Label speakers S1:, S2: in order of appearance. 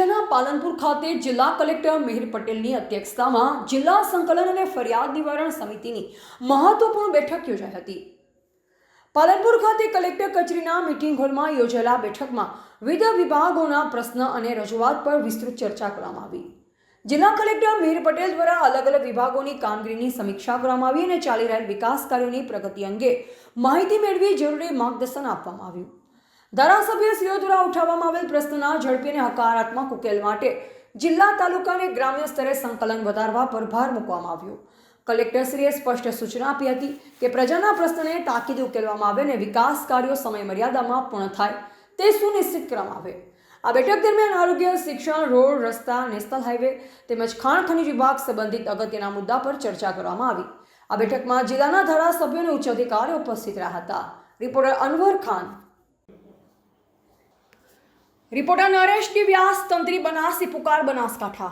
S1: જિલ્લાના પાલનપુર ખાતે જિલ્લા કલેક્ટર મિહિર પટેલની અધ્યક્ષતામાં જિલ્લા સંકલન અને ફરિયાદ નિવારણ સમિતિની મહત્વપૂર્ણ બેઠક યોજાઈ હતી। પાલનપુર ખાતે કલેક્ટર કચેરીના મીટિંગ હોલમાં યોજાયેલા બેઠકમાં વિવિધ વિભાગોના પ્રશ્ન અને રજૂઆત પર વિસ્તૃત ચર્ચા કરવામાં આવી। જિલ્લા કલેક્ટર મિહિર પટેલ દ્વારા અલગ અલગ વિભાગોની કામગીરીની સમીક્ષા કરવામાં આવી અને ચાલી રહેલ વિકાસ કાર્યોની પ્રગતિ અંગે માહિતી મેળવી જરૂરી માર્ગદર્શન આપવામાં આવ્યું। ધારાસભ્યશ્રીઓ દ્વારા ઉઠાવવામાં આવેલ પ્રશ્નોના ઝડપી અને હકારાત્મક ઉકેલ માટે જિલ્લા તાલુકા અને ગ્રામ્ય સ્તરે સંકલન વધારવા પર ભાર મૂકવામાં આવ્યો। કલેક્ટરશ્રીએ સ્પષ્ટ સૂચના આપી હતી કે પ્રજાના પ્રશ્નને તાકીદે ઉકેલવામાં આવે અને વિકાસ કાર્યો સમય મર્યાદામાં પૂર્ણ થાય તે સુનિશ્ચિત કરવામાં આવે। આ બેઠક દરમિયાન આરોગ્ય, શિક્ષણ, રોડ, રસ્તા, નેશનલ હાઈવે તેમજ ખાણ ખનીજ વિભાગ સંબંધિત અગત્યના મુદ્દા પર ચર્ચા કરવામાં આવી। આ બેઠકમાં જિલ્લાના ધારાસભ્યો અને ઉચ્ચ અધિકારીઓ ઉપસ્થિત રહ્યા હતા। Reporter Anwar Khan, reporter Naresh D Vyas, તંત્રી બનાસી પુકાર, બનાસકાંઠા।